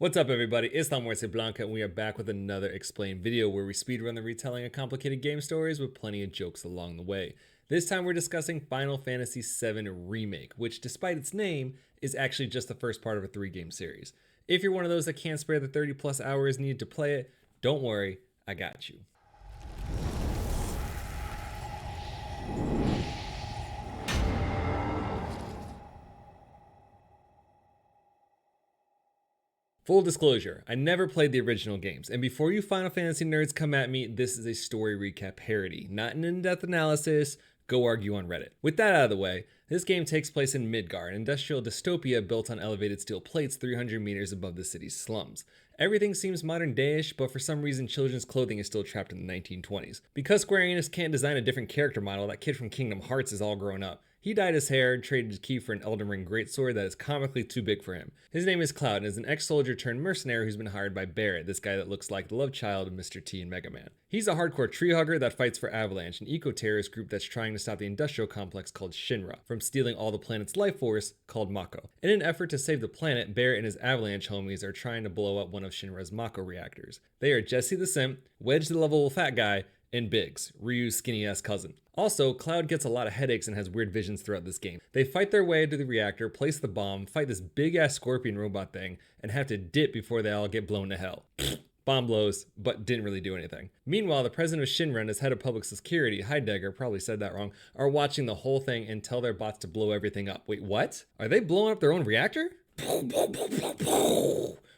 What's up everybody, it's La Muerte Blanca and we are back with another explained video where we speedrun the retelling of complicated game stories with plenty of jokes along the way. This time we're discussing Final Fantasy VII Remake, which despite its name, is actually just the first part of a 3-game series. If you're one of those that can't spare the 30 plus hours needed to play it, don't worry, I got you. Full disclosure, I never played the original games, and before you Final Fantasy nerds come at me, this is a story recap parody, not an in-depth analysis. Go argue on Reddit. With that out of the way, this game takes place in Midgar, an industrial dystopia built on elevated steel plates 300 meters above the city's slums. Everything seems modern day-ish, but for some reason children's clothing is still trapped in the 1920s. Because Square Enix can't design a different character model, that kid from Kingdom Hearts is all grown up. He dyed his hair and traded his key for an Elden Ring greatsword that is comically too big for him. His name is Cloud and is an ex-soldier turned mercenary who's been hired by Barret, this guy that looks like the love child of Mr. T and Mega Man. He's a hardcore tree hugger that fights for Avalanche, an eco-terrorist group that's trying to stop the industrial complex called Shinra from stealing all the planet's life force called Mako. In an effort to save the planet, Barret and his Avalanche homies are trying to blow up one of Shinra's Mako reactors. They are Jesse the Simp, Wedge the lovable fat guy, and Biggs, Ryu's skinny-ass cousin. Also, Cloud gets a lot of headaches and has weird visions throughout this game. They fight their way to the reactor, place the bomb, fight this big-ass scorpion robot thing, and have to dip before they all get blown to hell. Bomb blows, but didn't really do anything. Meanwhile, the president of Shinra and his head of public security, Heidegger, probably said that wrong, are watching the whole thing and tell their bots to blow everything up. Wait, what? Are they blowing up their own reactor?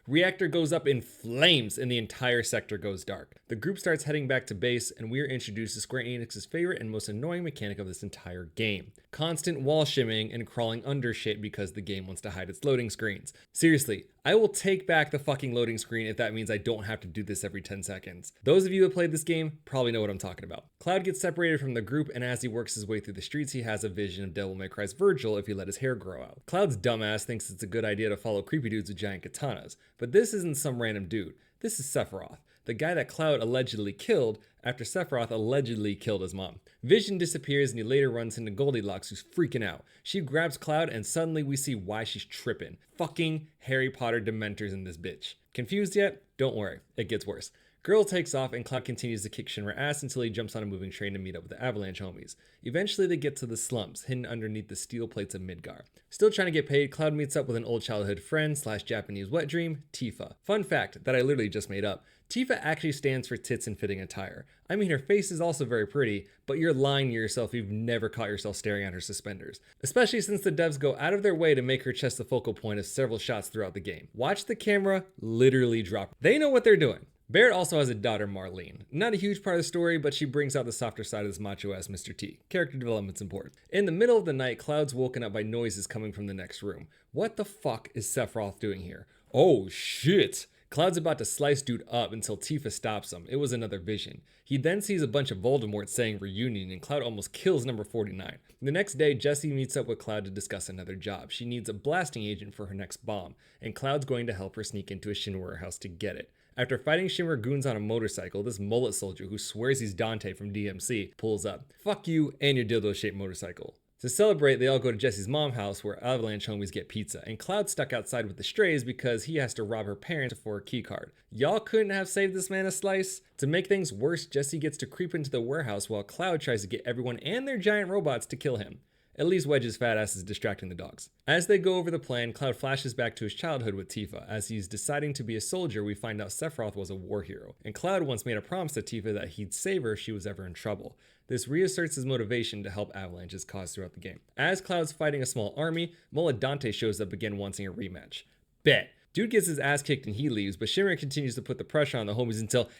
Reactor goes up in flames and the entire sector goes dark. The group starts heading back to base and we are introduced to Square Enix's favorite and most annoying mechanic of this entire game. Constant wall shimming and crawling under shit because the game wants to hide its loading screens. Seriously, I will take back the fucking loading screen if that means I don't have to do this every 10 seconds. Those of you that played this game probably know what I'm talking about. Cloud gets separated from the group and as he works his way through the streets he has a vision of Devil May Cry's Virgil if he let his hair grow out. Cloud's dumbass thinks it's a good idea to follow creepy dudes with giant katanas, but this isn't some random dude. This is Sephiroth, the guy that Cloud allegedly killed after Sephiroth allegedly killed his mom. Vision disappears and he later runs into Goldilocks who's freaking out. She grabs Cloud and suddenly we see why she's tripping. Fucking Harry Potter Dementors in this bitch. Confused yet? Don't worry, it gets worse. Girl takes off and Cloud continues to kick Shinra ass until he jumps on a moving train to meet up with the Avalanche homies. Eventually they get to the slums, hidden underneath the steel plates of Midgar. Still trying to get paid, Cloud meets up with an old childhood friend / Japanese wet dream, Tifa. Fun fact that I literally just made up. Tifa actually stands for tits and fitting attire. I mean her face is also very pretty, but you're lying to yourself if you've never caught yourself staring at her suspenders. Especially since the devs go out of their way to make her chest the focal point of several shots throughout the game. Watch the camera literally drop. They know what they're doing. Barret also has a daughter, Marlene. Not a huge part of the story, but she brings out the softer side of this macho-ass Mr. T. Character development's important. In the middle of the night, Cloud's woken up by noises coming from the next room. What the fuck is Sephiroth doing here? Oh shit! Cloud's about to slice dude up until Tifa stops him. It was another vision. He then sees a bunch of Voldemort saying reunion and Cloud almost kills number 49. The next day, Jessie meets up with Cloud to discuss another job. She needs a blasting agent for her next bomb, and Cloud's going to help her sneak into a Shinra warehouse to get it. After fighting Shinra goons on a motorcycle, this mullet soldier who swears he's Dante from DMC pulls up. Fuck you and your dildo-shaped motorcycle. To celebrate, they all go to Jessie's mom's house where Avalanche homies get pizza, and Cloud's stuck outside with the strays because he has to rob her parents for a key card. Y'all couldn't have saved this man a slice? To make things worse, Jessie gets to creep into the warehouse while Cloud tries to get everyone and their giant robots to kill him. At least Wedge's fat ass is distracting the dogs. As they go over the plan, Cloud flashes back to his childhood with Tifa. As he's deciding to be a soldier, we find out Sephiroth was a war hero, and Cloud once made a promise to Tifa that he'd save her if she was ever in trouble. This reasserts his motivation to help Avalanche's cause throughout the game. As Cloud's fighting a small army, Mullah Dante shows up again wanting a rematch. Bet. Dude gets his ass kicked and he leaves, but Shinra continues to put the pressure on the homies until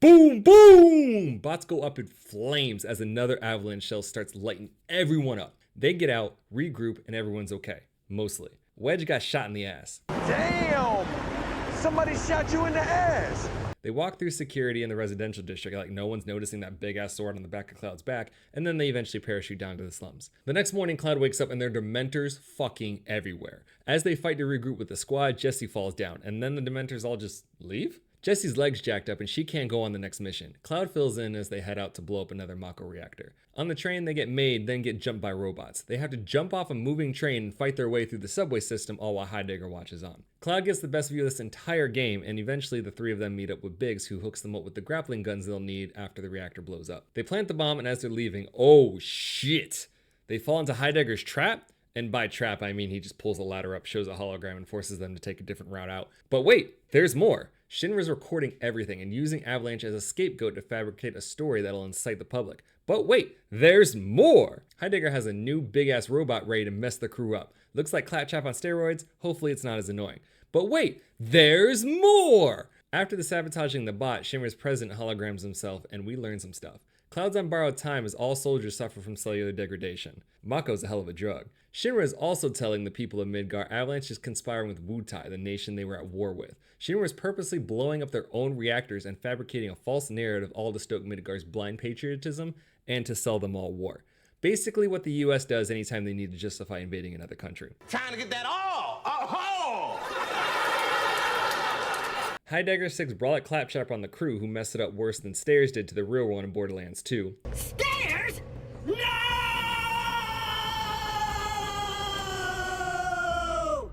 boom, boom! Bots go up in flames as another avalanche shell starts lighting everyone up. They get out, regroup, and everyone's okay. Mostly. Wedge got shot in the ass. Damn! Somebody shot you in the ass! They walk through security in the residential district like no one's noticing that big ass sword on the back of Cloud's back, and then they eventually parachute down to the slums. The next morning, Cloud wakes up and there are Dementors fucking everywhere. As they fight to regroup with the squad, Jessie falls down, and then the Dementors all just leave? Jessie's leg's jacked up and she can't go on the next mission. Cloud fills in as they head out to blow up another Mako reactor. On the train, they get made, then get jumped by robots. They have to jump off a moving train and fight their way through the subway system, all while Heidegger watches on. Cloud gets the best view of this entire game, and eventually the three of them meet up with Biggs, who hooks them up with the grappling guns they'll need after the reactor blows up. They plant the bomb, and as they're leaving, oh shit! They fall into Heidegger's trap. And by trap, I mean he just pulls a ladder up, shows a hologram, and forces them to take a different route out. But wait, there's more. Shinra's recording everything and using Avalanche as a scapegoat to fabricate a story that'll incite the public. But wait, there's more! Heidegger has a new big-ass robot ready to mess the crew up. Looks like Claptrap on steroids, hopefully it's not as annoying. But wait, there's more! After the sabotaging the bot, Shinra's president holograms himself, and we learn some stuff. Cloud's on borrowed time as all soldiers suffer from cellular degradation. Mako's a hell of a drug. Shinra is also telling the people of Midgar Avalanche is conspiring with Wutai, the nation they were at war with. Shinra is purposely blowing up their own reactors and fabricating a false narrative all to stoke Midgar's blind patriotism and to sell them all war. Basically what the US does anytime they need to justify invading another country. Trying to get that all! Oh! Heidegger 6 brawl at Claptrap on the crew, who messed it up worse than Stairs did to the real one in Borderlands 2. Stairs? No!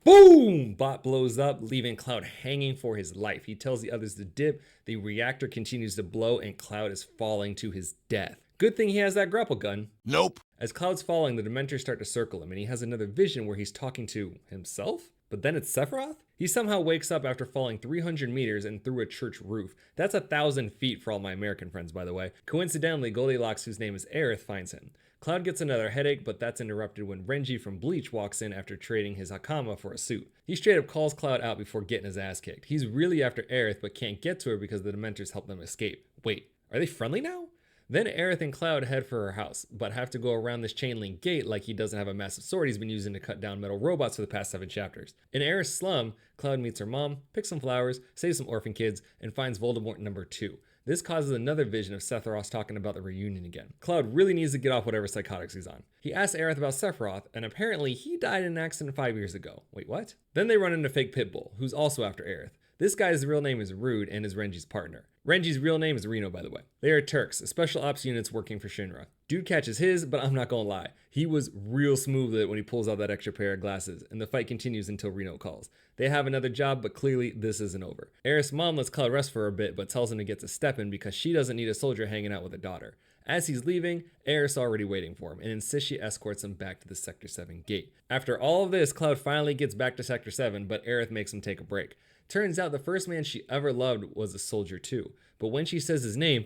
Boom! Bot blows up, leaving Cloud hanging for his life. He tells the others to dip, the reactor continues to blow, and Cloud is falling to his death. Good thing he has that grapple gun. Nope. As Cloud's falling, the Dementors start to circle him, and he has another vision where he's talking to himself? But then it's Sephiroth? He somehow wakes up after falling 300 meters and through a church roof. That's 1,000 feet for all my American friends, by the way. Coincidentally, Goldilocks, whose name is Aerith, finds him. Cloud gets another headache, but that's interrupted when Renji from Bleach walks in after trading his Hakama for a suit. He straight up calls Cloud out before getting his ass kicked. He's really after Aerith, but can't get to her because the Dementors help them escape. Wait, are they friendly now? Then Aerith and Cloud head for her house, but have to go around this chain link gate like he doesn't have a massive sword he's been using to cut down metal robots for the past 7 chapters. In Aerith's slum, Cloud meets her mom, picks some flowers, saves some orphan kids, and finds Voldemort number 2. This causes another vision of Sephiroth talking about the reunion again. Cloud really needs to get off whatever psychotics he's on. He asks Aerith about Sephiroth, and apparently he died in an accident 5 years ago. Wait, what? Then they run into fake Pitbull, who's also after Aerith. This guy's real name is Rude and is Renji's partner. Renji's real name is Reno, by the way. They are Turks, special ops units working for Shinra. Dude catches his, but I'm not gonna lie. He was real smooth with it when he pulls out that extra pair of glasses, and the fight continues until Reno calls. They have another job, but clearly this isn't over. Aerith's mom lets Cloud rest for a bit, but tells him to get to stepping because she doesn't need a soldier hanging out with her daughter. As he's leaving, Aerith's already waiting for him, and insists she escorts him back to the Sector 7 gate. After all of this, Cloud finally gets back to Sector 7, but Aerith makes him take a break. Turns out the first man she ever loved was a soldier too. But when she says his name,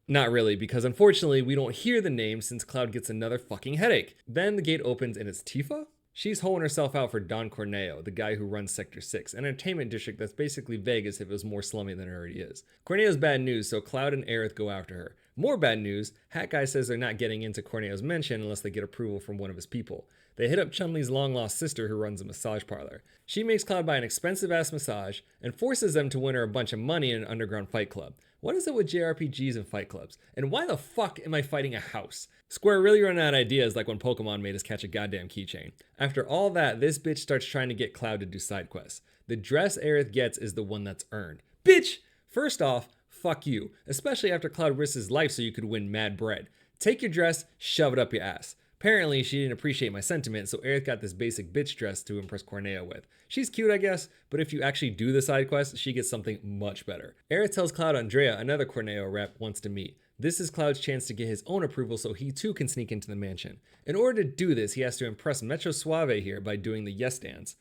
not really, because unfortunately we don't hear the name since Cloud gets another fucking headache. Then the gate opens and it's Tifa? She's holding herself out for Don Corneo, the guy who runs Sector 6, an entertainment district that's basically Vegas if it was more slummy than it already is. Corneo's bad news, so Cloud and Aerith go after her. More bad news, Hat Guy says they're not getting into Corneo's mansion unless they get approval from one of his people. They hit up Chun-Li's long-lost sister who runs a massage parlor. She makes Cloud buy an expensive-ass massage and forces them to win her a bunch of money in an underground fight club. What is it with JRPGs and fight clubs? And why the fuck am I fighting a house? Square really running out of ideas like when Pokemon made us catch a goddamn keychain. After all that, this bitch starts trying to get Cloud to do side quests. The dress Aerith gets is the one that's earned. Bitch! First off, fuck you. Especially after Cloud risks his life so you could win mad bread. Take your dress, shove it up your ass. Apparently, she didn't appreciate my sentiment, so Aerith got this basic bitch dress to impress Corneo with. She's cute, I guess, but if you actually do the side quest, she gets something much better. Aerith tells Cloud Andrea, another Corneo rep, wants to meet. This is Cloud's chance to get his own approval so he too can sneak into the mansion. In order to do this, he has to impress Metro Suave here by doing the yes dance.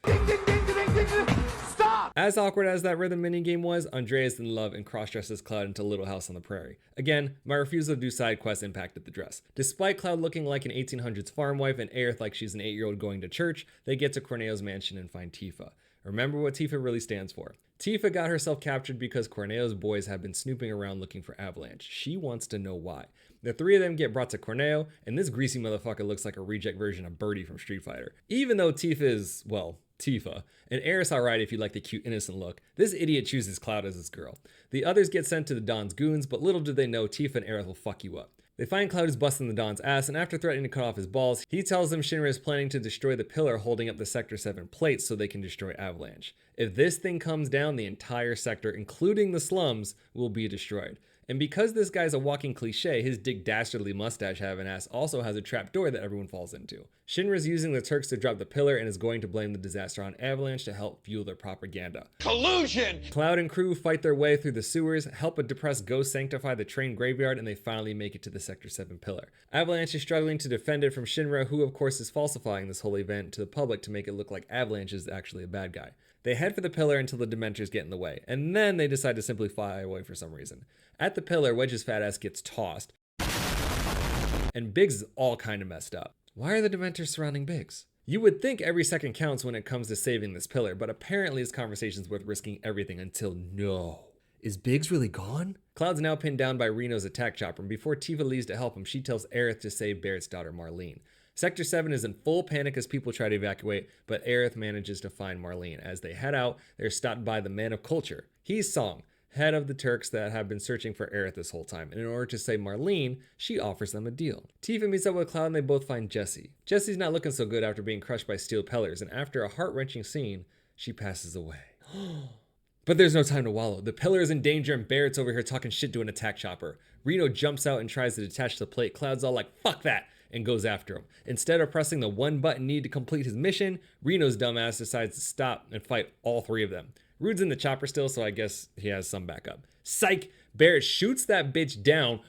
Stop! As awkward as that rhythm minigame was, Andrea is in love and cross-dresses Cloud into Little House on the Prairie. Again, my refusal to do side quests impacted the dress. Despite Cloud looking like an 1800s farm wife and Aerith like she's an 8-year-old going to church, they get to Corneo's mansion and find Tifa. Remember what Tifa really stands for. Tifa got herself captured because Corneo's boys have been snooping around looking for Avalanche. She wants to know why. The three of them get brought to Corneo, and this greasy motherfucker looks like a reject version of Birdie from Street Fighter. Even though Tifa is, well, Tifa, and Aerith's alright if you like the cute innocent look, this idiot chooses Cloud as his girl. The others get sent to the Don's goons, but little do they know Tifa and Aerith will fuck you up. They find Cloud is busting the Don's ass, and after threatening to cut off his balls, he tells them Shinra is planning to destroy the pillar holding up the Sector 7 plates so they can destroy Avalanche. If this thing comes down, the entire sector, including the slums, will be destroyed. And because this guy's a walking cliche, his Dick Dastardly mustache having ass also has a trapdoor that everyone falls into. Shinra's using the Turks to drop the pillar and is going to blame the disaster on Avalanche to help fuel their propaganda. Collusion! Cloud and crew fight their way through the sewers, help a depressed ghost sanctify the train graveyard, and they finally make it to the Sector 7 pillar. Avalanche is struggling to defend it from Shinra, who of course is falsifying this whole event to the public to make it look like Avalanche is actually a bad guy. They head for the pillar until the Dementors get in the way, and then they decide to simply fly away for some reason. At the pillar, Wedge's fat ass gets tossed, and Biggs is all kind of messed up. Why are the Dementors surrounding Biggs? You would think every second counts when it comes to saving this pillar, but apparently this conversation's worth risking everything until no. Is Biggs really gone? Cloud's now pinned down by Reno's attack chopper, and before Tifa leaves to help him, she tells Aerith to save Barrett's daughter Marlene. Sector 7 is in full panic as people try to evacuate, but Aerith manages to find Marlene. As they head out, they're stopped by the Man of Culture. He's Song, head of the Turks that have been searching for Aerith this whole time, and in order to save Marlene, she offers them a deal. Tifa meets up with Cloud and they both find Jessie. Jessie's not looking so good after being crushed by steel pillars, and after a heart-wrenching scene, she passes away. But there's no time to wallow. The pillar is in danger and Barrett's over here talking shit to an attack chopper. Reno jumps out and tries to detach the plate. Cloud's all like, fuck that, and goes after him. Instead of pressing the one button needed to complete his mission, Reno's dumbass decides to stop and fight all three of them. Rude's in the chopper still, so I guess he has some backup. Psych! Barrett shoots that bitch down.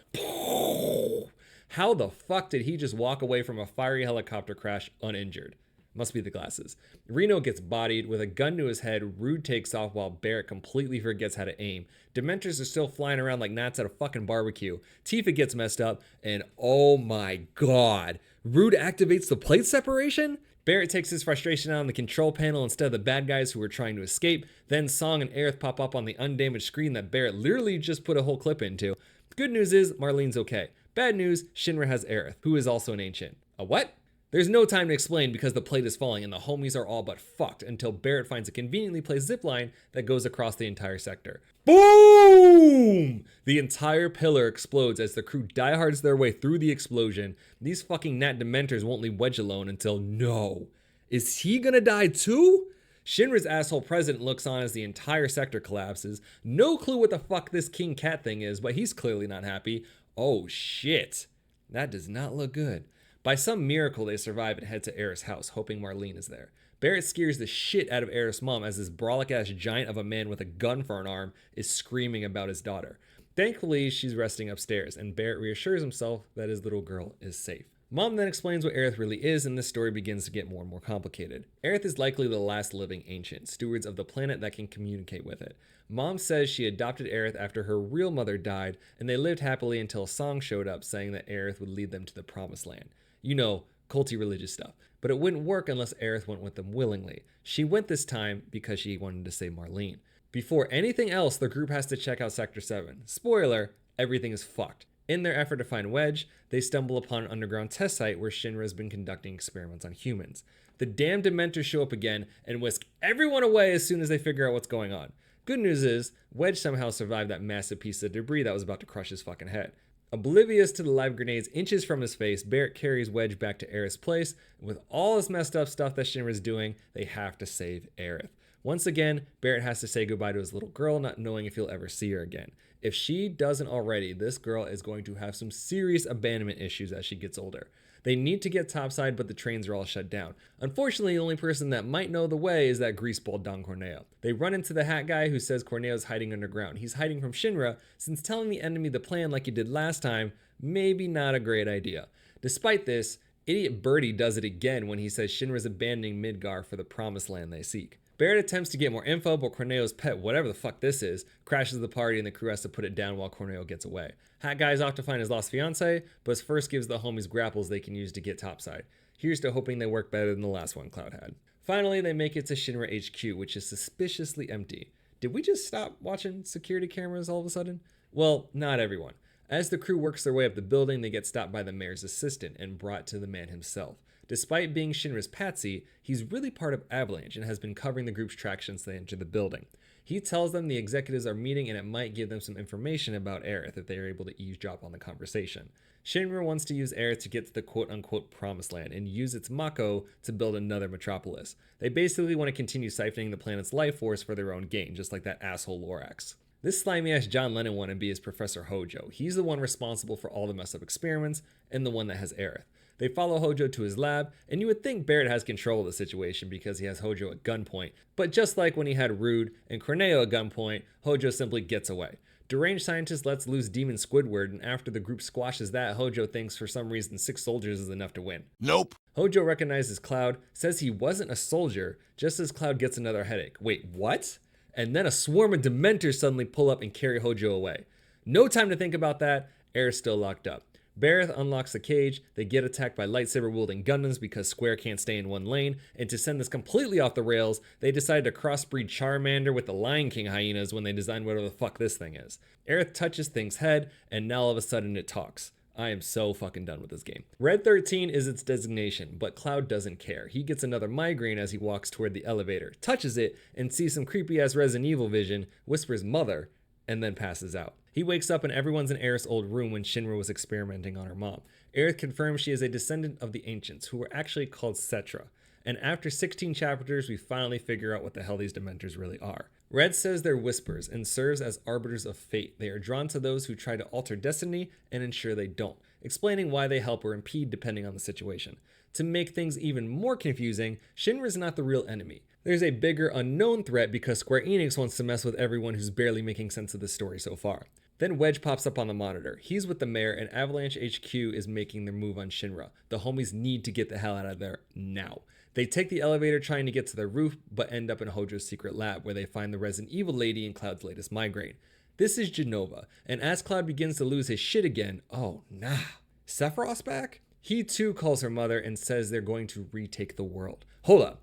How the fuck did he just walk away from a fiery helicopter crash uninjured? Must be the glasses. Reno gets bodied with a gun to his head. Rude takes off while Barrett completely forgets how to aim. Dementors are still flying around like gnats at a fucking barbecue. Tifa gets messed up, and oh my god, Rude activates the plate separation? Barrett takes his frustration out on the control panel instead of the bad guys who were trying to escape. Then Song and Aerith pop up on the undamaged screen that Barrett literally just put a whole clip into. Good news is Marlene's okay. Bad news, Shinra has Aerith, who is also an ancient. A what? There's no time to explain because the plate is falling and the homies are all but fucked until Barrett finds a conveniently placed zipline that goes across the entire sector. Boom! The entire pillar explodes as the crew diehards their way through the explosion. These fucking Nat Dementors won't leave Wedge alone until no. Is he gonna die too? Shinra's asshole president looks on as the entire sector collapses. No clue what the fuck this King Cat thing is, but he's clearly not happy. Oh shit. That does not look good. By some miracle, they survive and head to Aerith's house, hoping Marlene is there. Barrett scares the shit out of Aerith's mom as this brolic-ass giant of a man with a gun for an arm is screaming about his daughter. Thankfully, she's resting upstairs, and Barrett reassures himself that his little girl is safe. Mom then explains what Aerith really is, and this story begins to get more and more complicated. Aerith is likely the last living ancient, stewards of the planet that can communicate with it. Mom says she adopted Aerith after her real mother died, and they lived happily until Song showed up saying that Aerith would lead them to the promised land. You know, culty religious stuff. But it wouldn't work unless Aerith went with them willingly. She went this time because she wanted to save Marlene. Before anything else, the group has to check out Sector 7. Spoiler, everything is fucked. In their effort to find Wedge, they stumble upon an underground test site where Shinra has been conducting experiments on humans. The damn Dementors show up again and whisk everyone away as soon as they figure out what's going on. Good news is, Wedge somehow survived that massive piece of debris that was about to crush his fucking head. Oblivious to the live grenades inches from his face, Barrett carries Wedge back to Aerith's place. With all this messed up stuff that Shinra's doing, they have to save Aerith. Once again, Barrett has to say goodbye to his little girl, not knowing if he'll ever see her again. If she doesn't already, this girl is going to have some serious abandonment issues as she gets older. They need to get topside, but the trains are all shut down. Unfortunately, the only person that might know the way is that greaseball Don Corneo. They run into the hat guy who says Corneo's hiding underground. He's hiding from Shinra, since telling the enemy the plan like he did last time, maybe not a great idea. Despite this, Idiot Birdie does it again when he says Shinra's abandoning Midgar for the promised land they seek. Barrett attempts to get more info, but Corneo's pet, whatever the fuck this is, crashes the party and the crew has to put it down while Corneo gets away. Hat Guy's off to find his lost fiancée, but first gives the homies grapples they can use to get topside. Here's to hoping they work better than the last one Cloud had. Finally, they make it to Shinra HQ, which is suspiciously empty. Did we just stop watching security cameras all of a sudden? Well, not everyone. As the crew works their way up the building, they get stopped by the mayor's assistant and brought to the man himself. Despite being Shinra's patsy, he's really part of Avalanche and has been covering the group's tracks since they entered the building. He tells them the executives are meeting and it might give them some information about Aerith if they are able to eavesdrop on the conversation. Shinra wants to use Aerith to get to the quote-unquote promised land and use its Mako to build another metropolis. They basically want to continue siphoning the planet's life force for their own gain, just like that asshole Lorax. This slimy-ass John Lennon wannabe is Professor Hojo. He's the one responsible for all the messed up experiments and the one that has Aerith. They follow Hojo to his lab, and you would think Barrett has control of the situation because he has Hojo at gunpoint, but just like when he had Rude and Corneo at gunpoint, Hojo simply gets away. Deranged scientist lets loose Demon Squidward, and after the group squashes that, Hojo thinks for some reason 6 soldiers is enough to win. Nope. Hojo recognizes Cloud, says he wasn't a soldier, just as Cloud gets another headache. Wait, what? And then a swarm of Dementors suddenly pull up and carry Hojo away. No time to think about that, Aerith's still locked up. Barrett unlocks the cage, they get attacked by lightsaber-wielding Gundams because Square can't stay in one lane, and to send this completely off the rails, they decide to crossbreed Charmander with the Lion King hyenas when they design whatever the fuck this thing is. Aerith touches Thing's head, and now all of a sudden it talks. I am so fucking done with this game. Red 13 is its designation, but Cloud doesn't care. He gets another migraine as he walks toward the elevator, touches it, and sees some creepy-ass Resident Evil vision, whispers mother, and then passes out. He wakes up and everyone's in Aerith's old room when Shinra was experimenting on her mom. Aerith confirms she is a descendant of the ancients, who were actually called Cetra. And after 16 chapters, we finally figure out what the hell these Dementors really are. Red says they're whispers and serves as arbiters of fate. They are drawn to those who try to alter destiny and ensure they don't, explaining why they help or impede depending on the situation. To make things even more confusing, Shinra is not the real enemy. There's a bigger unknown threat because Square Enix wants to mess with everyone who's barely making sense of the story so far. Then Wedge pops up on the monitor. He's with the mayor and Avalanche HQ is making their move on Shinra. The homies need to get the hell out of there now. They take the elevator trying to get to their roof, but end up in Hojo's secret lab where they find the Resident Evil lady and Cloud's latest migraine. This is Genova, and as Cloud begins to lose his shit again, oh nah, Sephiroth's back? He too calls her mother and says they're going to retake the world. Hold up,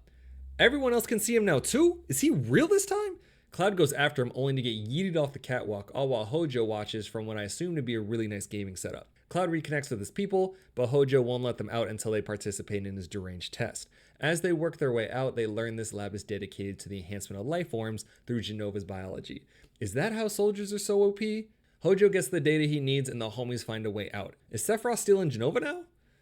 everyone else can see him now too? Is he real this time? Cloud goes after him only to get yeeted off the catwalk, all while Hojo watches from what I assume to be a really nice gaming setup. Cloud reconnects with his people, but Hojo won't let them out until they participate in his deranged test. As they work their way out, they learn this lab is dedicated to the enhancement of life forms through Genova's biology. Is that how soldiers are so OP? Hojo gets the data he needs and the homies find a way out. Is Sephiroth still in Genova now?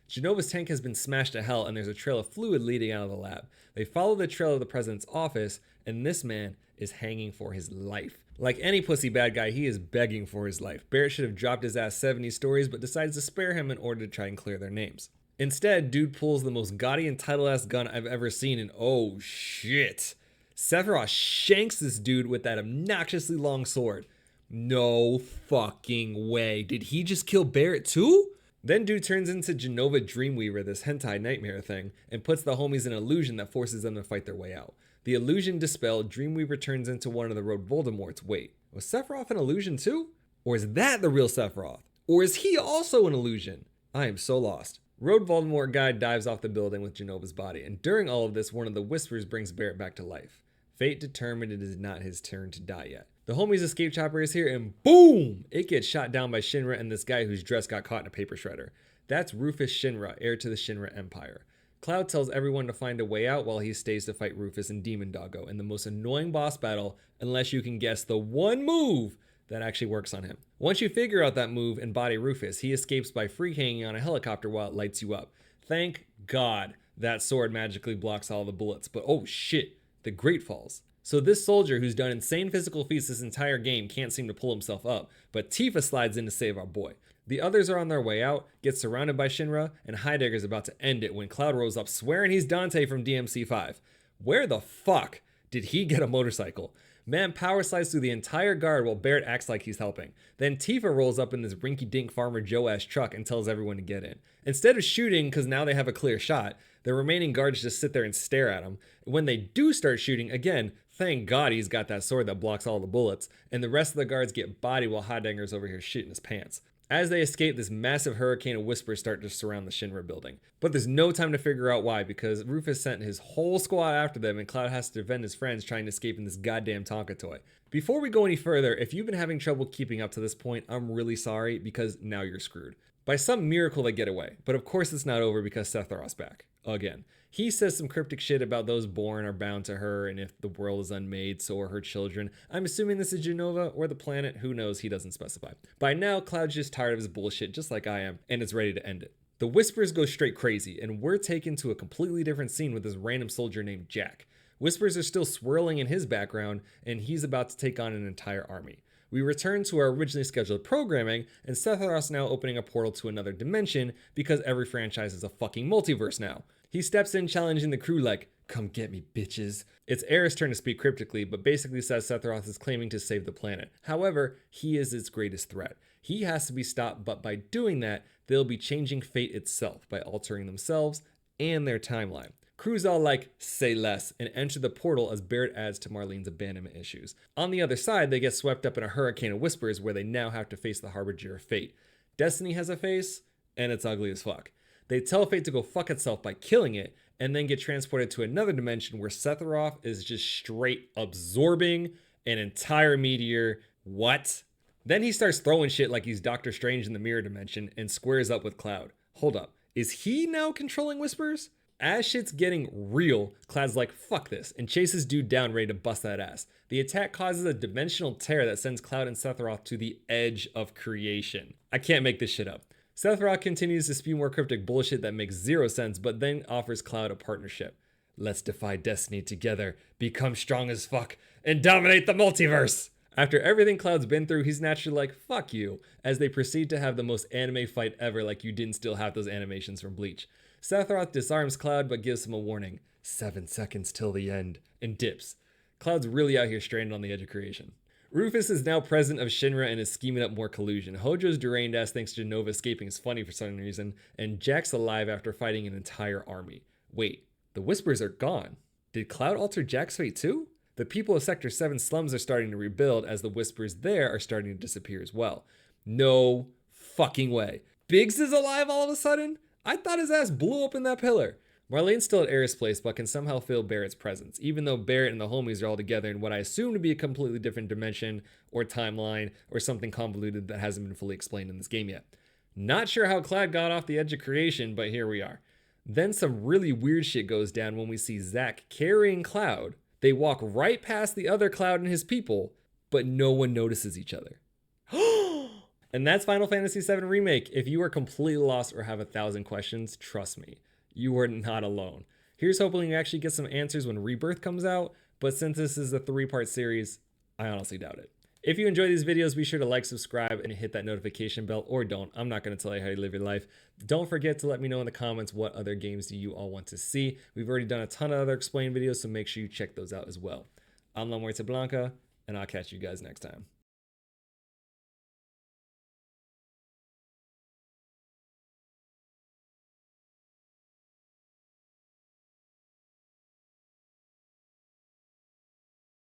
Genova's tank has been smashed to hell and there's a trail of fluid leading out of the lab. They follow the trail of the president's office and this man is hanging for his life. Like any pussy bad guy, he is begging for his life. Barrett should have dropped his ass 70 stories but decides to spare him in order to try and clear their names. Instead, dude pulls the most gaudy and title-ass gun I've ever seen and oh shit. Sephiroth shanks this dude with that obnoxiously long sword. No fucking way. Did he just kill Barrett too? Then dude turns into Genova Dreamweaver, this hentai nightmare thing, and puts the homies in an illusion that forces them to fight their way out. The illusion dispelled, Dreamweaver turns into one of the road Voldemorts. Wait, was Sephiroth an illusion too? Or is that the real Sephiroth? Or is he also an illusion? I am so lost. Road Voldemort guy dives off the building with Genova's body, and during all of this, one of the Whispers brings Barrett back to life. Fate determined it is not his turn to die yet. The homies' escape chopper is here, and boom! It gets shot down by Shinra and this guy whose dress got caught in a paper shredder. That's Rufus Shinra, heir to the Shinra Empire. Cloud tells everyone to find a way out while he stays to fight Rufus and Demon Doggo in the most annoying boss battle, unless you can guess the one move that actually works on him. Once you figure out that move and body Rufus, he escapes by free hanging on a helicopter while it lights you up. Thank God that sword magically blocks all the bullets, but oh shit, the Great Falls. So this soldier who's done insane physical feats this entire game can't seem to pull himself up, but Tifa slides in to save our boy. The others are on their way out, get surrounded by Shinra, and Heidegger's about to end it when Cloud rolls up swearing he's Dante from DMC5. Where the fuck did he get a motorcycle? Man power slides through the entire guard while Barrett acts like he's helping. Then Tifa rolls up in this rinky-dink Farmer Joe-ass truck and tells everyone to get in. Instead of shooting, because now they have a clear shot, the remaining guards just sit there and stare at him. When they do start shooting, again, thank God he's got that sword that blocks all the bullets, and the rest of the guards get bodied while Heidegger's over here shitting his pants. As they escape, this massive hurricane of whispers start to surround the Shinra building. But there's no time to figure out why, because Rufus sent his whole squad after them and Cloud has to defend his friends trying to escape in this goddamn Tonka toy. Before we go any further, if you've been having trouble keeping up to this point, I'm really sorry, because now you're screwed. By some miracle they get away, but of course it's not over because Sephiroth's back. Again. He says some cryptic shit about those born are bound to her, and if the world is unmade, so are her children. I'm assuming this is Genova or the planet, who knows, he doesn't specify. By now, Cloud's just tired of his bullshit, just like I am, and is ready to end it. The whispers go straight crazy, and we're taken to a completely different scene with this random soldier named Jack. Whispers are still swirling in his background, and he's about to take on an entire army. We return to our originally scheduled programming, and Sephiroth's now opening a portal to another dimension because every franchise is a fucking multiverse now. He steps in challenging the crew like, "Come get me, bitches." It's Aerith's turn to speak cryptically, but basically says Sephiroth is claiming to save the planet. However, he is its greatest threat. He has to be stopped, but by doing that, they'll be changing fate itself by altering themselves and their timeline. Crew's all like, "Say less," and enter the portal as Barrett adds to Marlene's abandonment issues. On the other side, they get swept up in a hurricane of whispers where they now have to face the Harbinger of Fate. Destiny has a face, and it's ugly as fuck. They tell Fate to go fuck itself by killing it, and then get transported to another dimension where Sephiroth is just straight absorbing an entire meteor. What? Then he starts throwing shit like he's Doctor Strange in the mirror dimension and squares up with Cloud. Hold up, is he now controlling whispers? As shit's getting real, Cloud's like, fuck this, and chases dude down ready to bust that ass. The attack causes a dimensional tear that sends Cloud and Sephiroth to the edge of creation. I can't make this shit up. Sephiroth continues to spew more cryptic bullshit that makes zero sense, but then offers Cloud a partnership. "Let's defy destiny together, become strong as fuck, and dominate the multiverse!" After everything Cloud's been through, he's naturally like, fuck you, as they proceed to have the most anime fight ever, like you didn't still have those animations from Bleach. Sephiroth disarms Cloud but gives him a warning, 7 seconds till the end, and dips. Cloud's really out here stranded on the edge of creation. Rufus is now president of Shinra and is scheming up more collusion. Hojo's deranged ass thinks Genova escaping is funny for some reason, and Jack's alive after fighting an entire army. Wait, the Whispers are gone. Did Cloud alter Jack's fate too? The people of Sector 7 slums are starting to rebuild as the Whispers there are starting to disappear as well. No fucking way. Biggs is alive all of a sudden? I thought his ass blew up in that pillar. Marlene's still at Aerith's place, but can somehow feel Barrett's presence, even though Barrett and the homies are all together in what I assume to be a completely different dimension, or timeline, or something convoluted that hasn't been fully explained in this game yet. Not sure how Cloud got off the edge of creation, but here we are. Then some really weird shit goes down when we see Zack carrying Cloud. They walk right past the other Cloud and his people, but no one notices each other. And that's Final Fantasy VII Remake. If you are completely lost or have 1,000 questions, trust me. You are not alone. Here's hoping you actually get some answers when Rebirth comes out, but since this is a 3-part series, I honestly doubt it. If you enjoy these videos, be sure to like, subscribe, and hit that notification bell, or don't. I'm not going to tell you how you live your life. Don't forget to let me know in the comments what other games do you all want to see. We've already done a ton of other explained videos, so make sure you check those out as well. I'm La Muerte Blanca, and I'll catch you guys next time.